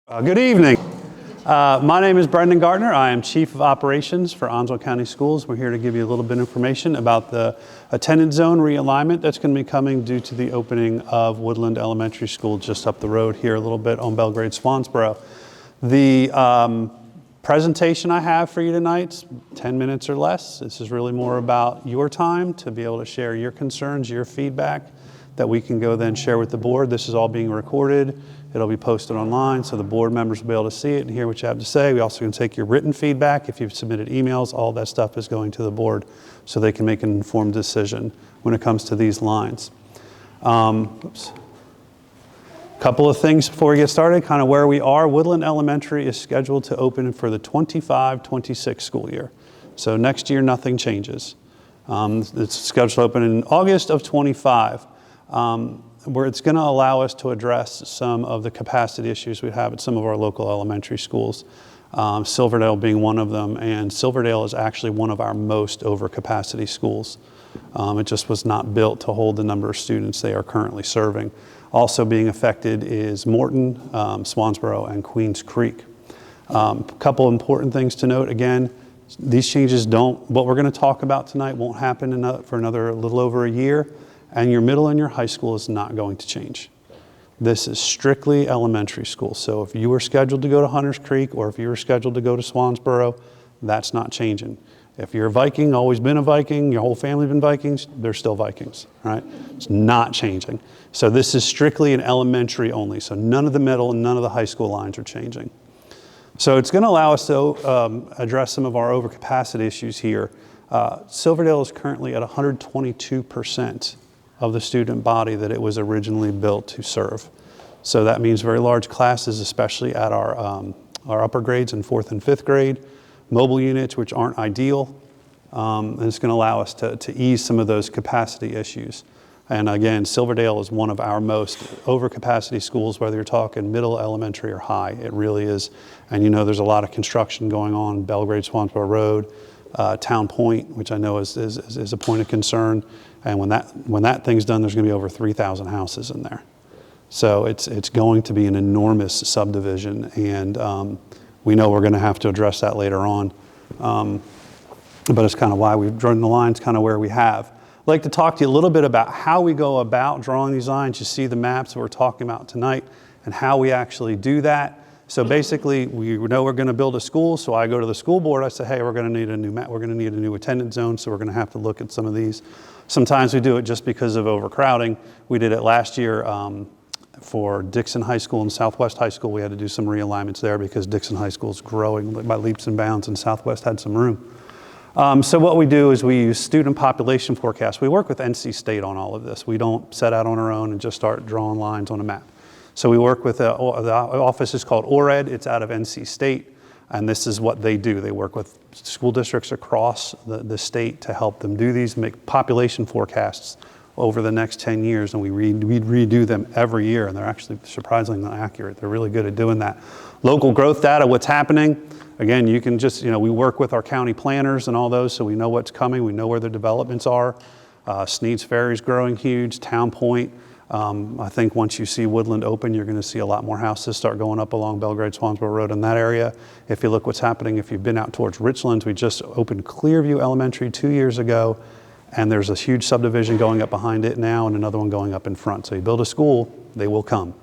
Good evening. My name is Brendan Gardner. I am Chief of Operations for Onslow County Schools. We're here to give you a little bit of information about the attendance zone realignment that's going to be coming due to the opening of Woodland Elementary School just up the road here a little bit on Belgrade Swansboro. The presentation I have for you tonight, 10 minutes or less. This is really more about your time to be able to share your concerns, your feedback that we can go then share with the board. This is all being recorded. It'll be posted online so the board members will be able to see it and hear what you have to say. We also can take your written feedback. If you've submitted emails, all that stuff is going to the board so they can make an informed decision when it comes to these lines. Oops. Couple of things before we get started, kind of where we are. Woodland Elementary is scheduled to open for the 25-26 school year. So next year, nothing changes. It's scheduled to open in August of 25. Where it's going to allow us to address some of the capacity issues we have at some of our local elementary schools, Silverdale being one of them, and Silverdale is actually one of our most overcapacity schools. It just was not built to hold the number of students they are currently serving. Also being affected is Morton, Swansboro, and Queens Creek. A couple important things to note. Again, these changes what we're going to talk about tonight won't happen for another little over a year. And your middle and your high school is not going to change. This is strictly elementary school. So if you were scheduled to go to Hunters Creek or if you were scheduled to go to Swansboro, that's not changing. If you're a Viking, always been a Viking, your whole family been Vikings, they're still Vikings, right? It's not changing. So this is strictly an elementary only. So none of the middle and none of the high school lines are changing. So it's going to allow us to address some of our overcapacity issues here. Silverdale is currently at 122% of the student body that it was originally built to serve. So that means very large classes, especially at our upper grades in 4th and 5th grade, mobile units, which aren't ideal, and it's going to allow us to ease some of those capacity issues. And again, Silverdale is one of our most overcapacity schools, whether you're talking middle, elementary, or high. It really is. And you know there's a lot of construction going on, Belgrade Swansboro Road, Town Point, which I know is a point of concern. And when that thing's done, there's going to be over 3,000 houses in there. So it's going to be an enormous subdivision, and we know we're going to have to address that later on. But it's kind of why we've drawn the lines kind of where we have. I'd like to talk to you a little bit about how we go about drawing these lines. You see the maps that we're talking about tonight and how we actually do that. So basically, we know we're going to build a school, so I go to the school board, I say, hey, we're going to need a new map, we're going to need a new attendance zone, so we're going to have to look at some of these. Sometimes we do it just because of overcrowding. We did it last year for Dixon High School and Southwest High School. We had to do some realignments there because Dixon High School is growing by leaps and bounds and Southwest had some room. So what we do is we use student population forecasts. We work with NC State on all of this. We don't set out on our own and just start drawing lines on a map. So we work with the office is called ORED. It's out of NC State, and this is what they do. They work with school districts across the state to help them do these, make population forecasts over the next 10 years, and we redo them every year, and they're actually surprisingly accurate. They're really good at doing that. Local growth data, what's happening. Again, you can just, we work with our county planners and all those, so we know what's coming. We know where the developments are. Sneed's Ferry is growing huge, Town Point. I think once you see Woodland open, you're going to see a lot more houses start going up along Belgrade Swansboro Road in that area. If you look what's happening, if you've been out towards Richlands, we just opened Clearview Elementary 2 years ago, and there's a huge subdivision going up behind it now and another one going up in front. So you build a school, they will come.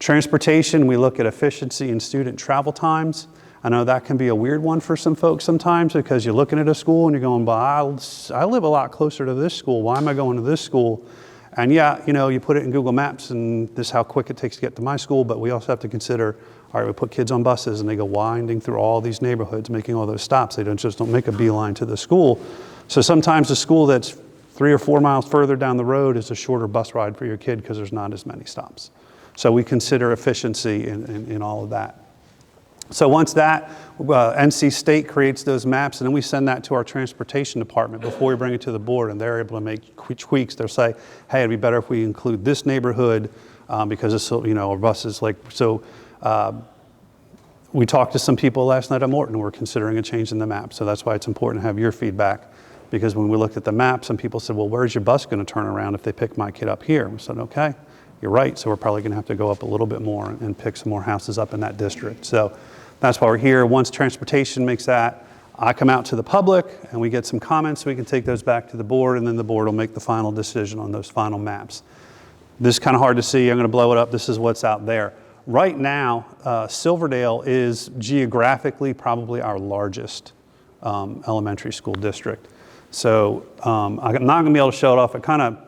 Transportation, we look at efficiency and student travel times. I know that can be a weird one for some folks sometimes because you're looking at a school and you're going, but I live a lot closer to this school. Why am I going to this school? And yeah, you put it in Google Maps and this is how quick it takes to get to my school, but we also have to consider, all right, we put kids on buses and they go winding through all these neighborhoods, making all those stops. They don't make a beeline to the school. So sometimes the school that's 3 or 4 miles further down the road is a shorter bus ride for your kid because there's not as many stops. So we consider efficiency in all of that. So once that, NC State creates those maps, and then we send that to our transportation department before we bring it to the board, and they're able to make tweaks. They'll say, hey, it'd be better if we include this neighborhood because it's, our buses so we talked to some people last night at Morton. We're considering a change in the map. So that's why it's important to have your feedback, because when we looked at the map, some people said, well, where's your bus going to turn around if they pick my kid up here? We said, okay. you're right, so we're probably going to have to go up a little bit more and pick some more houses up in that district. So that's why we're here. Once transportation makes that, I come out to the public and we get some comments. We can take those back to the board, and then the board will make the final decision on those final maps. This is kind of hard to see. I'm going to blow it up. This is what's out there. Right now, Silverdale is geographically probably our largest elementary school district. So I'm not going to be able to show it off. It kind of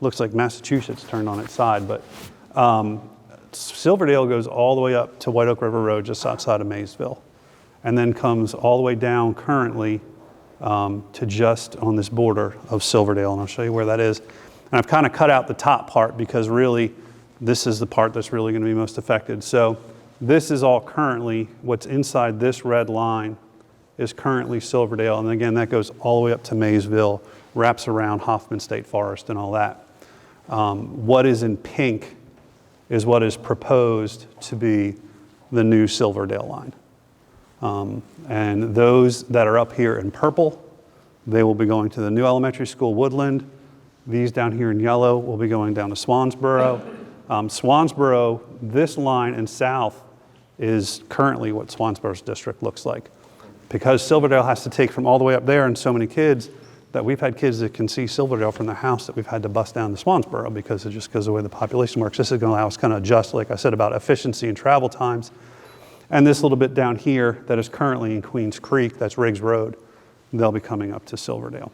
looks like Massachusetts turned on its side, but Silverdale goes all the way up to White Oak River Road just outside of Maysville, and then comes all the way down currently to just on this border of Silverdale, and I'll show you where that is. And I've kind of cut out the top part because really this is the part that's really going to be most affected. So this is all currently, what's inside this red line is currently Silverdale, and again that goes all the way up to Maysville, wraps around Hoffman State Forest and all that. What is in pink is what is proposed to be the new Silverdale line. And those that are up here in purple, they will be going to the new elementary school, Woodland. These down here in yellow will be going down to Swansboro. Swansboro, this line in south is currently what Swansboro's district looks like. Because Silverdale has to take from all the way up there and so many kids, that we've had kids that can see Silverdale from the house that we've had to bust down to Swansboro because of the way the population works. This is going to allow us kind of adjust, like I said, about efficiency and travel times. And this little bit down here that is currently in Queens Creek, that's Riggs Road, they'll be coming up to Silverdale.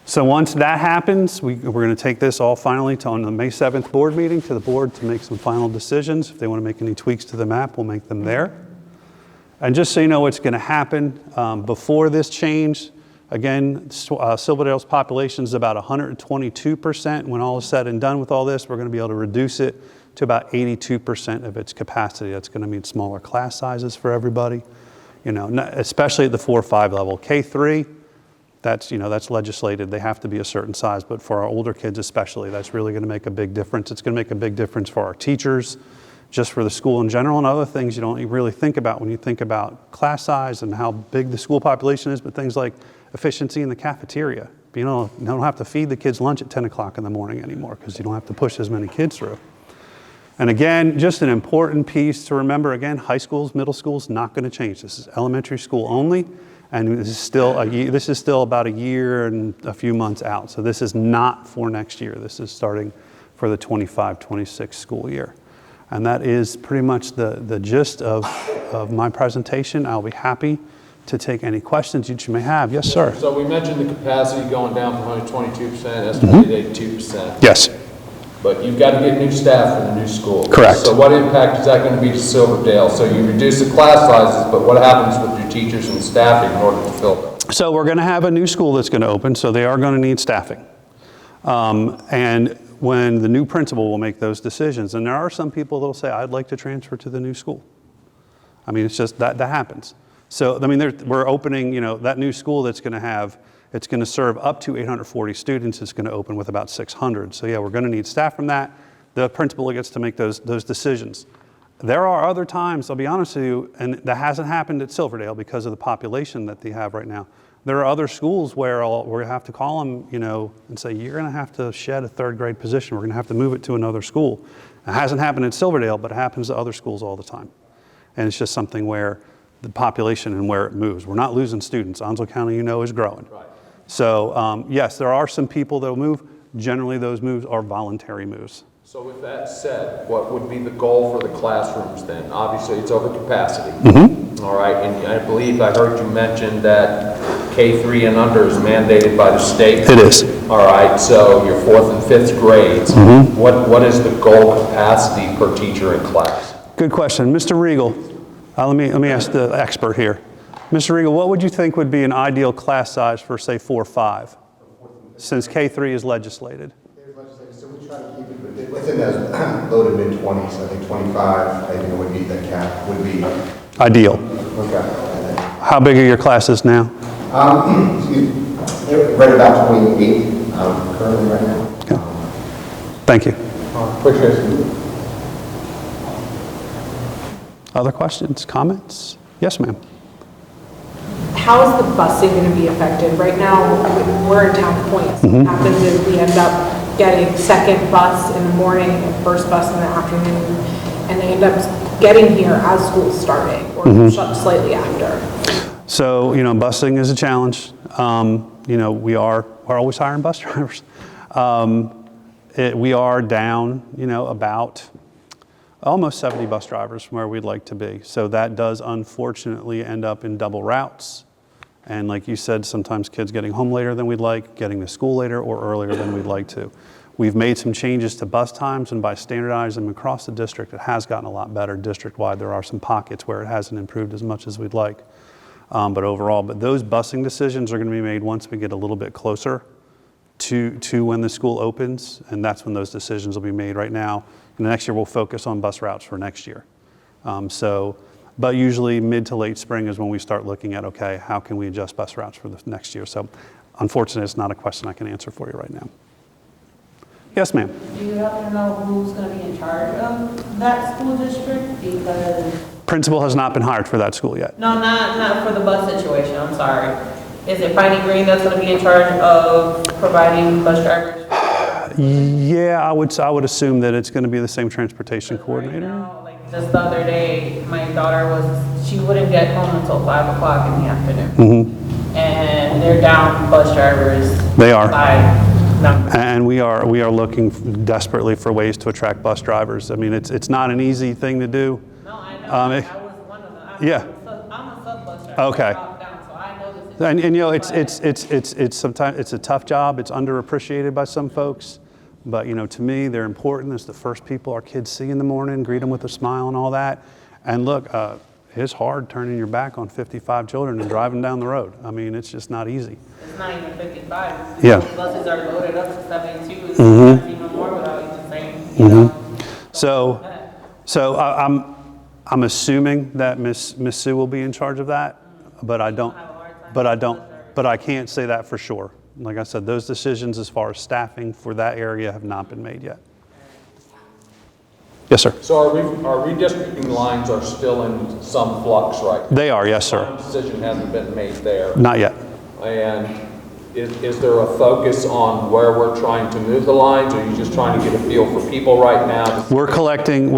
So once that happens, we're going to take this all finally to on the May 7th board meeting to the board to make some final decisions. If they want to make any tweaks to the map, we'll make them there. And just so you know what's going to happen, before this change, again, Silverdale's population is about 122%. When all is said and done with all this, we're going to be able to reduce it to about 82% of its capacity. That's going to mean smaller class sizes for everybody, especially at the 4-5 level. K3, that's legislated. They have to be a certain size, but for our older kids especially, that's really going to make a big difference. It's going to make a big difference for our teachers, just for the school in general, and other things you don't really think about when you think about class size and how big the school population is, but things like efficiency in the cafeteria. You don't have to feed the kids lunch at 10 o'clock in the morning anymore because you don't have to push as many kids through. And again, just an important piece to remember, again, high schools, middle schools, not going to change. This is elementary school only, and this is still about a year and a few months out. So this is not for next year. This is starting for the 25-26 school year. And that is pretty much the gist of my presentation. I'll be happy to take any questions you may have. Yes, sir. So we mentioned the capacity going down from 122%, estimated 82%. Yes. But you've got to get new staff in the new school. Correct. So what impact is that going to be to Silverdale? So you reduce the class sizes, but what happens with your teachers and staffing in order to fill them? So we're going to have a new school that's going to open, so they are going to need staffing. And when the new principal will make those decisions, and there are some people that will say, I'd like to transfer to the new school. I mean, it's just that happens. So, I mean, we're opening, that new school that's going to have, it's going to serve up to 840 students. It's going to open with about 600. So yeah, we're going to need staff from that. The principal gets to make those decisions. There are other times, I'll be honest with you, and that hasn't happened at Silverdale because of the population that they have right now. There are other schools where we have to call them, and say, you're going to have to shed a third grade position. We're going to have to move it to another school. It hasn't happened at Silverdale, but it happens to other schools all the time. And it's just something where the population and where it moves. We're not losing students. Onslow County, is growing. Right. So yes, there are some people that will move. Generally, those moves are voluntary moves. So with that said, what would be the goal for the classrooms then? Obviously, it's over capacity. Mm-hmm. All right, and I believe I heard you mention that K3 and under is mandated by the state. It is. All right, so your 4th and 5th grades, Mm-hmm. what is the goal capacity per teacher in class? Good question. Mr. Regal, let me ask the expert here. Mr. Regal, what would you think would be an ideal class size for, say, 4-5, since K3 is legislated? So we try to keep it within those low to mid-20s. I think 25, I think it would be the cap, would be Ideal. okay. How big are your classes now? Right about 28 currently right now. Okay. Thank you. Appreciate it. Other questions, comments? Yes, ma'am. How is the busing going to be affected? Right now, we're in Town Point. So what happens is we end up getting second bus in the morning and first bus in the afternoon, and they end up getting here as school's starting or slightly after. So, busing is a challenge. We're always hiring bus drivers. We are down, about almost 70 bus drivers from where we'd like to be. So that does unfortunately end up in double routes. And like you said, sometimes kids getting home later than we'd like, getting to school later or earlier than we'd like to. We've made some changes to bus times, and by standardizing them across the district, it has gotten a lot better district-wide. There are some pockets where it hasn't improved as much as we'd like. But overall, those busing decisions are going to be made once we get a little bit closer to when the school opens, and that's when those decisions will be made. Right now, next year we'll focus on bus routes for next year. But usually mid to late spring is when we start looking at, okay, how can we adjust bus routes for the next year? So unfortunately, it's not a question I can answer for you right now. Yes, ma'am. Do you happen to know who's going to be in charge of that school district? Because Principal has not been hired for that school yet. no, not for the bus situation. I'm sorry. Is it Piney Green that's going to be in charge of providing bus drivers? Yeah, I would assume that it's going to be the same transportation coordinator. Right now, like just the other day, my daughter she wouldn't get home until 5 o'clock in the afternoon. And they're down bus drivers. They are. By numbers. And we are looking desperately for ways to attract bus drivers. I mean, it's not an easy thing to do. No, I know. Um, I was one of them. Yeah. I'm a sub bus driver. Okay. I drop down, so I know this. It's sometimes it's a tough job. It's underappreciated by some folks, but to me they're important. It's the first people our kids see in the morning, greet them with a smile and all that. And look, it's hard turning your back on 55 children and driving down the road. I mean, it's just not easy. It's not even 55. Yeah. Buses are loaded up to 72. It's even more without even saying. So I'm assuming that Miss Sue will be in charge of that, but I can't say that for sure. Like I said, those decisions as far as staffing for that area have not been made yet. Yes, sir. So our redistricting lines are still in some flux right now. They are, yes, sir. One decision hasn't been made there. Not yet. And is there a focus on where we're trying to move the lines, or are you just trying to get a feel for people right now? We're collecting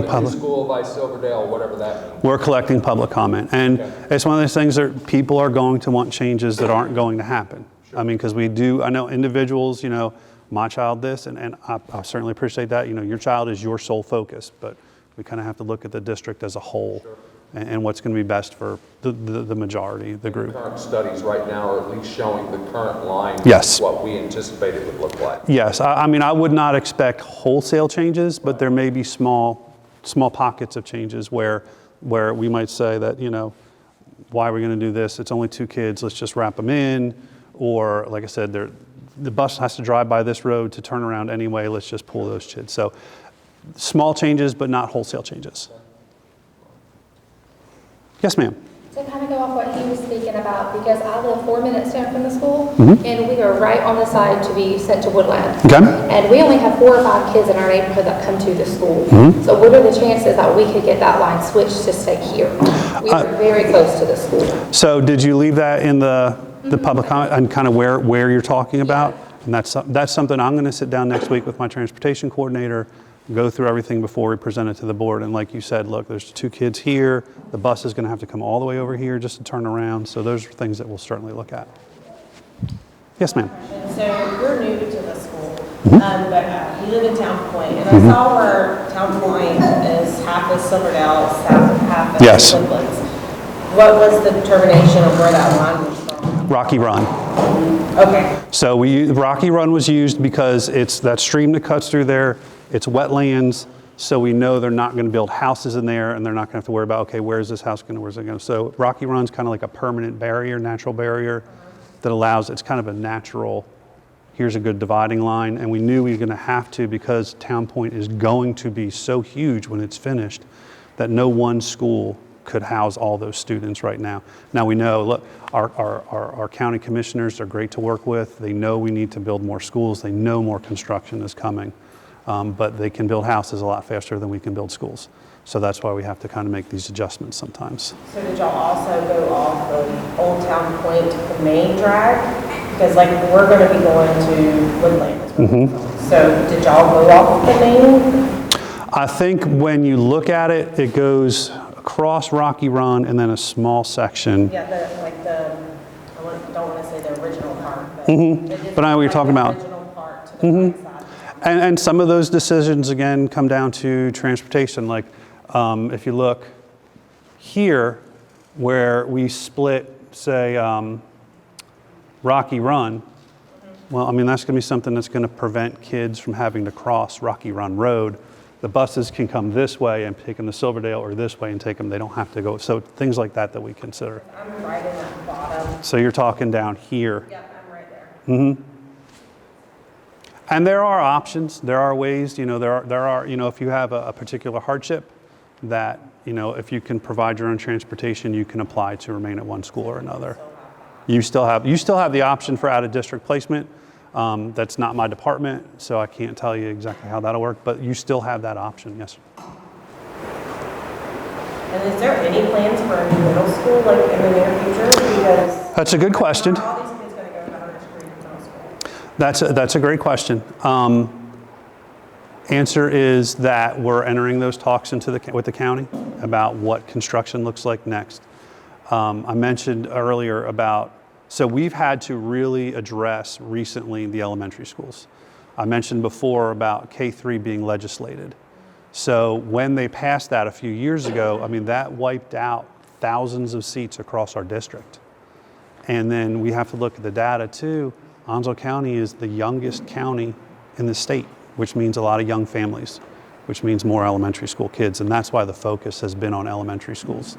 public. School by Silverdale, whatever that means. We're collecting public comment, and it's one of those things that people are going to want changes that aren't going to happen. Sure. I mean, because I know individuals, my child this, and I certainly appreciate that. Your child is your sole focus, but we kind of have to look at the district as a whole. Sure. And what's going to be best for the majority, the group. The current studies right now are at least showing the current line. Yes. What we anticipated would look like. Yes, I mean, I would not expect wholesale changes, but there may be small pockets of changes where we might say that, why are we going to do this? It's only 2 kids, let's just wrap them in. Or, like I said, the bus has to drive by this road to turn around anyway, let's just pull those kids. So small changes, but not wholesale changes. Yes, ma'am. To kind of go off what he was speaking about, because I live 4 minutes down from the school, Mm-hmm. and we are right on the side to be sent to Woodland. Okay. And we only have 4 or 5 kids in our neighborhood that come to the school. Mm-hmm. So what are the chances that we could get that line switched to stay here? We are very close to the school. So did you leave that in the public comment and kind of where you're talking about? And that's something I'm going to sit down next week with my transportation coordinator, go through everything before we present it to the board. And like you said, look, there's 2 kids here. The bus is going to have to come all the way over here just to turn around. So those are things that we'll certainly look at. Yes, ma'am. So we're new to the school, but we live in Town Point, and I saw where Town Point is half of Silverdale, half of Yes. Woodlands. What was the determination of where that line was from? Rocky Run. Okay. So Rocky Run was used because it's that stream that cuts through there. It's wetlands, so we know they're not going to build houses in there, and they're not going to have to worry about, okay, where's this house going, where's it going? So Rocky Run's kind of like a permanent barrier, natural barrier that allows, it's kind of a natural, here's a good dividing line, and we knew we were going to have to because Town Point is going to be so huge when it's finished that no one school could house all those students right now. Now we know, look, our county commissioners are great to work with. They know we need to build more schools. They know more construction is coming. But they can build houses a lot faster than we can build schools. So that's why we have to kind of make these adjustments sometimes. So did y'all also go off of Old Town Point to the main drag? Because like, we're gonna be going to Woodland as well. So did y'all go off the name? I think when you look at it, it goes across Rocky Run and then a small section. Yeah, don't wanna say the original part, but. But I know what you're talking about. The original part to the right side. And some of those decisions, again, come down to transportation. Like, if you look here, where we split, say, Rocky Run, well, I mean, that's going to be something that's going to prevent kids from having to cross Rocky Run Road. The buses can come this way and take them to Silverdale, or this way and take them. They don't have to go. So things like that we consider. I'm right in that bottom. So you're talking down here. Yep, I'm right there. And there are options. There are ways. There are. If you have a particular hardship, that if you can provide your own transportation, you can apply to remain at one school or another. You still have the option for out-of-district placement. That's not my department, so I can't tell you exactly how that'll work, but you still have that option, yes. And is there any plans for a new middle school, like in the near future? Because That's a good question. are all these kids gonna go to Hunter's Creek Middle School? That's a great question. Answer is that we're entering those talks with the county about what construction looks like next. I mentioned earlier about, so we've had to really address recently the elementary schools. I mentioned before about K-3 being legislated. So when they passed that a few years ago, I mean, that wiped out thousands of seats across our district. And then we have to look at the data too. Onslow County is the youngest county in the state, which means a lot of young families, which means more elementary school kids. And that's why the focus has been on elementary schools.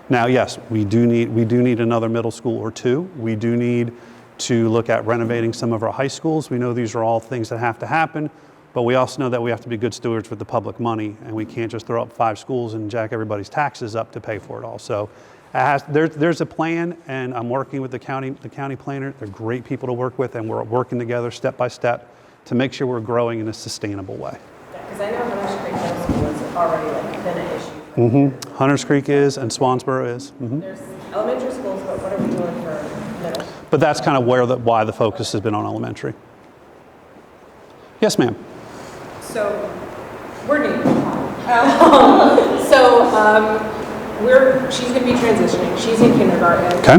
Now, yes, we do need another middle school or two. We do need to look at renovating some of our high schools. We know these are all things that have to happen, but we also know that we have to be good stewards with the public money, and we can't just throw up 5 schools and jack everybody's taxes up to pay for it all. So there's a plan, and I'm working with the county planner. They're great people to work with, and we're working together step by step to make sure we're growing in a sustainable way. Because I know Hunter's Creek Middle School has already been an issue. Hunters Creek is, and Swansboro is. There's elementary schools, but what are we doing for middle? But that's kind of why the focus has been on elementary. Yes, ma'am. So, we're new. She's gonna be transitioning. She's in kindergarten. Okay.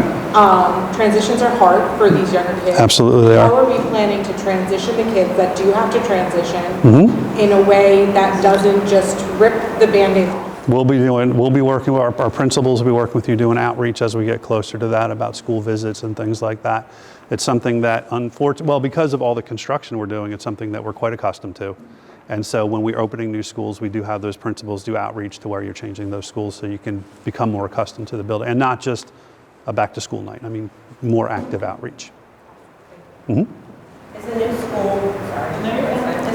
Transitions are hard for these younger kids. Absolutely they are. How are we planning to transition the kids that do have to transition Mm-hmm. in a way that doesn't just rip the Band-Aid off? We'll be working with our principals, will be working with you doing outreach as we get closer to that about school visits and things like that. It's something that because of all the construction we're doing, it's something that we're quite accustomed to. And so when we're opening new schools, we do have those principals do outreach to where you're changing those schools so you can become more accustomed to the building. And not just a back to school night, I mean more active outreach. Is a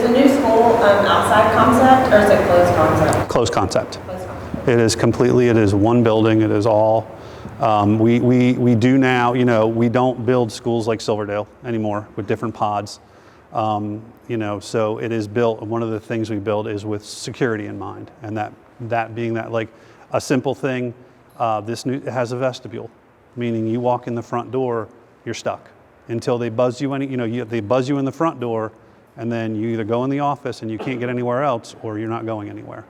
new school outside concept, or is it closed concept? Closed concept. Closed concept. It is one building, it is all. We do now, we don't build schools like Silverdale anymore with different pods. So it is built, one of the things we build is with security in mind. And that being that, like a simple thing, it has a vestibule, meaning you walk in the front door, you're stuck. Until they buzz you, they buzz you in the front door, and then you either go in the office and you can't get anywhere else, or you're not going anywhere.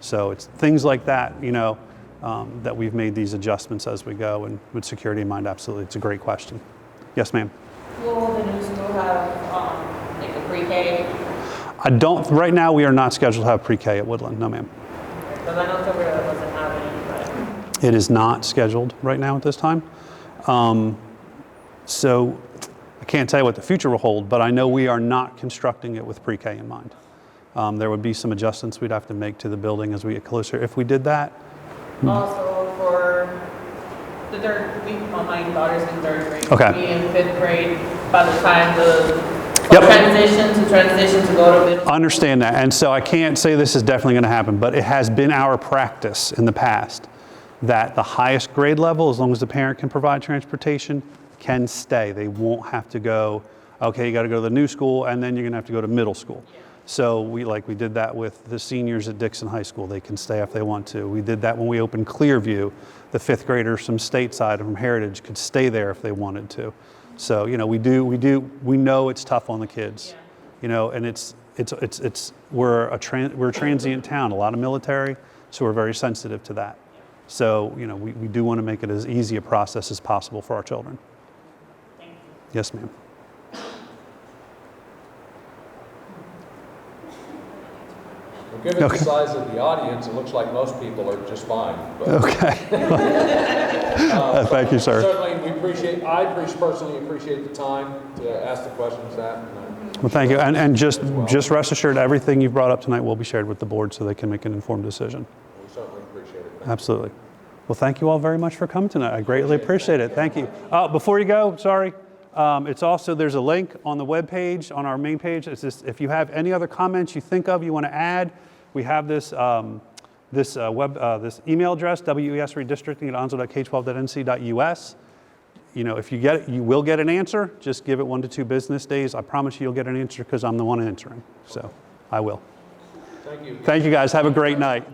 So it's things like that, that we've made these adjustments as we go, and with security in mind, absolutely. It's a great question. Yes, ma'am. Will the new school have like a pre-K? Right now we are not scheduled to have pre-K at Woodland, no ma'am. Because I know Silverdale doesn't have any, but. It is not scheduled right now at this time. So I can't tell you what the future will hold, but I know we are not constructing it with pre-K in mind. There would be some adjustments we'd have to make to the building as we get closer. If we did that. Also for the my daughter's in 3rd grade. Okay. Be in 5th grade by the time the Yep. transition to go to middle. Understand that. And so I can't say this is definitely going to happen, but it has been our practice in the past that the highest grade level, as long as the parent can provide transportation, can stay. They won't have to go, okay, you got to go to the new school, and then you're going to have to go to middle school. Yeah. So we did that with the seniors at Dixon High School. They can stay if they want to. We did that when we opened Clearview. The 5th graders from Stateside and from Heritage could stay there if they wanted to. So, you know, we know it's tough on the kids, you know, and we're a transient town, a lot of military, so we're very sensitive to that. So, you know, we do want to make it as easy a process as possible for our children. Thank you. Yes, ma'am. Well, given the size of the audience, it looks like most people are just fine. But, Okay. Thank you, sir. Certainly, I personally appreciate the time to ask the questions that. Well, thank you. And just rest assured, everything you've brought up tonight will be shared with the board so they can make an informed decision. We certainly appreciate it. Thank Absolutely. Well, thank you all very much for coming tonight. I greatly appreciate it. Thank you. Before you go, sorry, it's also, there's a link on the web page, on our main page. It's just, if you have any other comments you think of, you want to add, we have this this email address, wesredistricting@onslow.k12.nc.us. You know, if you get it, you will get an answer. Just give it 1 to 2 business days. I promise you'll get an answer because I'm the one answering. So I will. you. Thank you guys. Have a great night.